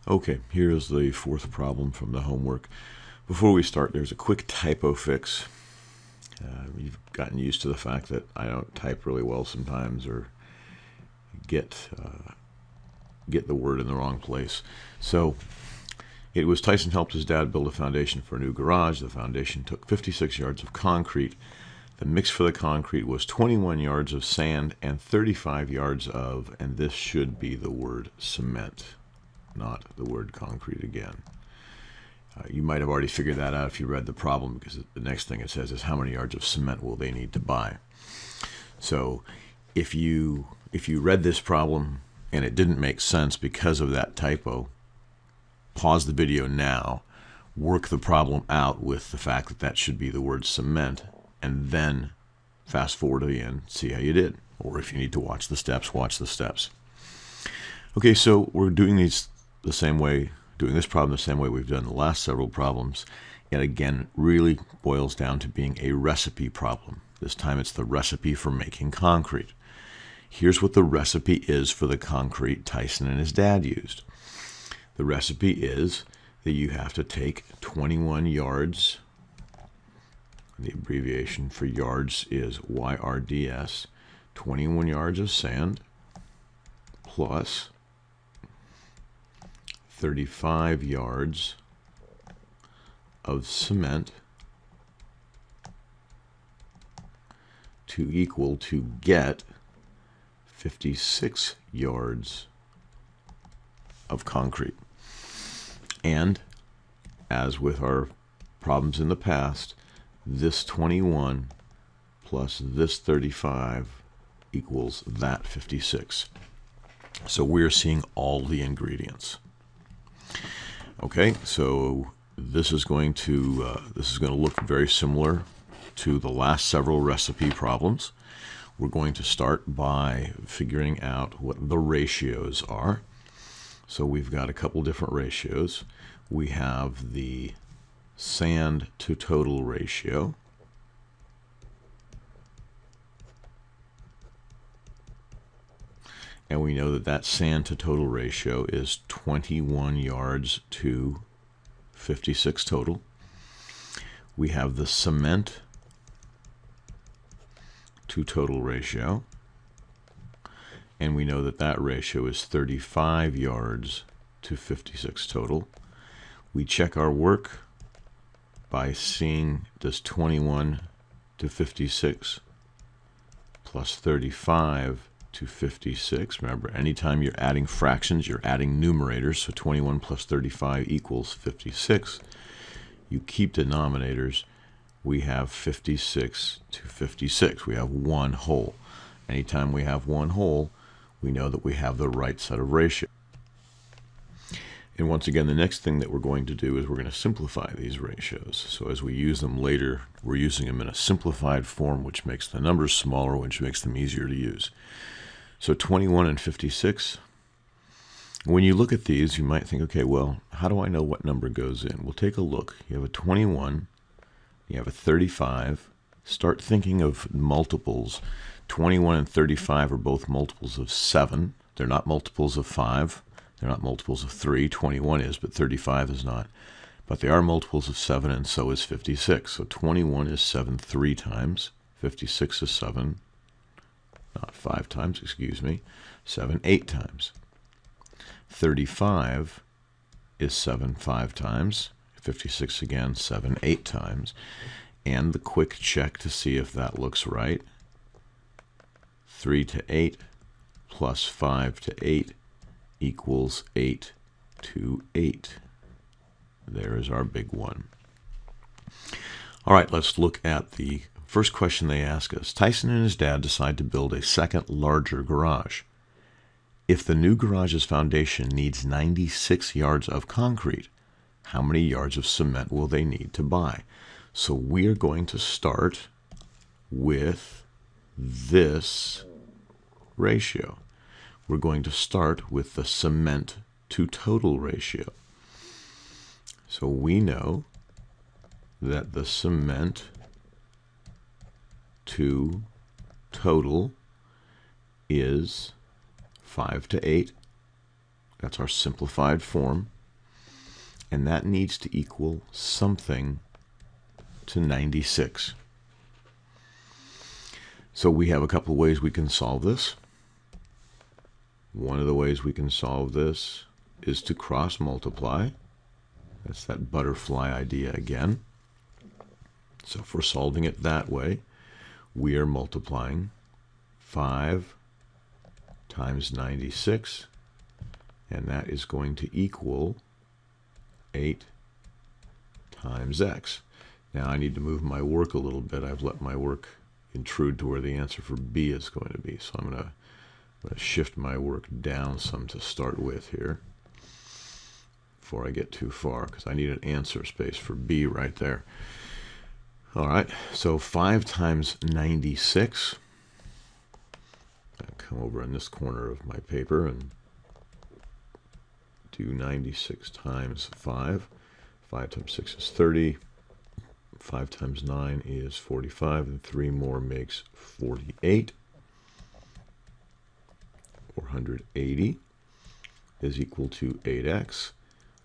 Okay, here's the fourth problem from the homework. Before we start, there's a quick typo fix. You've gotten used to the fact that I don't type really well sometimes, or get the word in the wrong place. So it was Tyson helped his dad build a foundation for a new garage. The foundation took 56 yards of concrete. The mix for the concrete was 21 yards of sand and 35 yards of, and this should be the word cement, not the word concrete again. You might have already figured that out if you read the problem, because the next thing it says is how many yards of cement will they need to buy. So if you read this problem and it didn't make sense because of that typo, pause the video now, work the problem out with the fact that that should be the word cement, and then fast forward to the end, see how you did. Or if you need to watch the steps, watch the steps. Okay, so we're doing this problem the same way we've done the last several problems. And again, really boils down to being a recipe problem. This time it's the recipe for making concrete. Here's what the recipe is for the concrete Tyson and his dad used. The recipe is that you have to take 21 yards. The abbreviation for yards is YRDS. 21 yards of sand plus 35 yards of cement to get 56 yards of concrete. And as with our problems in the past, this 21 plus this 35 equals that 56. So we're seeing all the ingredients. Okay, so this is going to look very similar to the last several recipe problems. We're going to start by figuring out what the ratios are. So we've got a couple different ratios. We have the sand to total ratio. And we know that that sand to total ratio is 21 yards to 56 total. We have the cement to total ratio. And we know that that ratio is 35 yards to 56 total. We check our work by seeing does 21 to 56 plus 35 to 56. Remember, anytime you're adding fractions, you're adding numerators. So 21 plus 35 equals 56. You keep denominators. We have 56 to 56. We have one whole. Anytime we have one whole, we know that we have the right set of ratios. And once again, the next thing that we're going to do is we're going to simplify these ratios. So as we use them later, we're using them in a simplified form, which makes the numbers smaller, which makes them easier to use. So 21 and 56. When you look at these, you might think, okay, well, how do I know what number goes in? Well, take a look. You have a 21, you have a 35. Start thinking of multiples. 21 and 35 are both multiples of 7. They're not multiples of 5. They're not multiples of 3. 21 is, but 35 is not. But they are multiples of 7, and so is 56. So 21 is 7 3 times. 56 is 7, not 5 times, excuse me, 7 8 times. 35 is 7 5 times. 56 again, 7 8 times. And the quick check to see if that looks right. 3 to 8 plus 5 to 8 equals 8 to 8. There is our big one. All right, let's look at the first question they ask us. Tyson and his dad decide to build a second larger garage. If the new garage's foundation needs 96 yards of concrete, how many yards of cement will they need to buy? So we are going to start with this ratio. We're going to start with the cement to total ratio. So we know that the cement to total is 5 to 8. That's our simplified form. and that needs to equal something to 96. So we have a couple of ways we can solve this. One of the ways we can solve this is to cross multiply. That's that butterfly idea again. So if we're solving it that way, we are multiplying 5 times 96, and that is going to equal 8 times x. Now I need to move my work a little bit. I've let my work intrude to where the answer for B is going to be. So I'm going to shift my work down some to start with here before I get too far, because I need an answer space for B right there. All right, so 5 times 96. I'll come over in this corner of my paper and do 96 times 5. 5 times 6 is 30. 5 times 9 is 45, and 3 more makes 48. 480 is equal to 8x.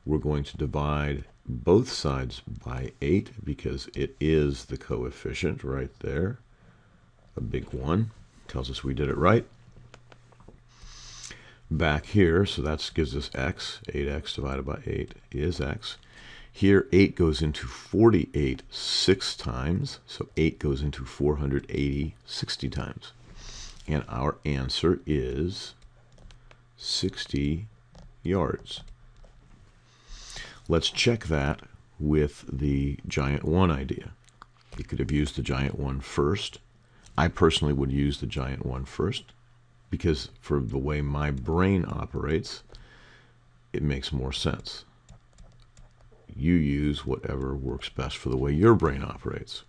We're going to divide both sides by 8 because it is the coefficient right there. A big 1 tells us we did it right. Back here, so that gives us x. 8x divided by 8 is x. Here, 8 goes into 48 6 times, so 8 goes into 480 60 times. And our answer is 60 yards. Let's check that with the giant 1 idea. You could have used the giant 1 first. I personally would use the giant 1 first because for the way my brain operates, it makes more sense. You use whatever works best for the way your brain operates.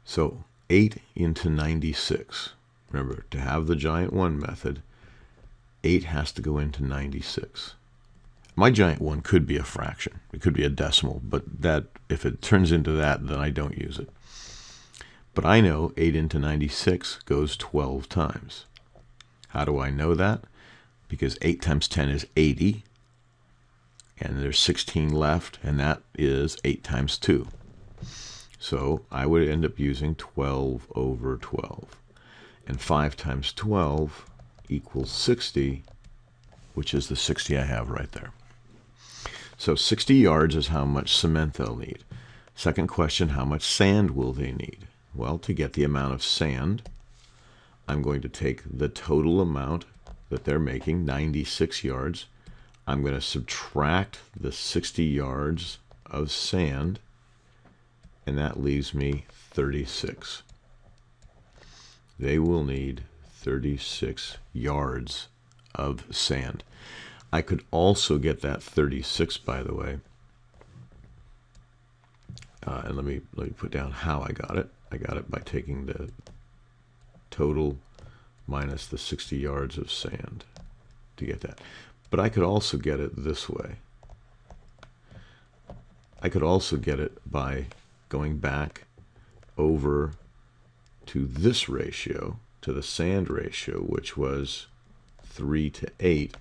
So 8 into 96. Remember, to have the giant 1 method, 8 has to go into 96. My giant 1 could be a fraction. It could be a decimal, but that if it turns into that, then I don't use it. But I know 8 into 96 goes 12 times. How do I know that? Because 8 times 10 is 80. And there's 16 left, and that is 8 times 2. So I would end up using 12 over 12. And 5 times 12 equals 60, which is the 60 I have right there. So 60 yards is how much cement they'll need. Second question, how much sand will they need? Well, to get the amount of sand, I'm going to take the total amount that they're making, 96 yards. I'm going to subtract the 60 yards of sand, and that leaves me 36. They will need 36 yards of sand. I could also get that 36, by the way. And let me put down how I got it. I got it by taking the total minus the 60 yards of sand to get that. But I could also get it this way. I could also get it by going back over to this ratio, to the sand ratio, which was 3 to 8,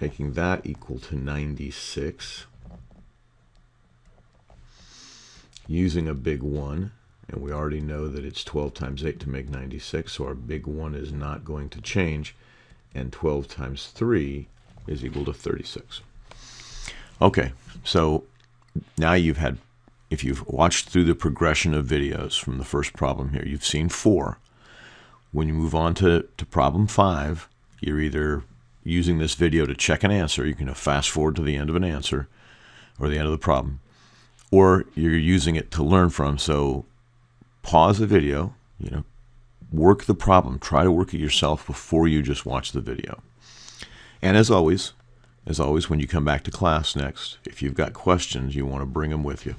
making that equal to 96. Using a big 1, and we already know that it's 12 times 8 to make 96, so our big 1 is not going to change. And 12 times 3 is equal to 36. Okay, so now if you've watched through the progression of videos from the first problem here, you've seen 4. When you move on to problem 5, you're either using this video to check an answer, you can fast forward to the end of an answer, or the end of the problem, or you're using it to learn from. So pause the video, work the problem. Try to work it yourself before you just watch the video. And as always, when you come back to class next, if you've got questions, you want to bring them with you.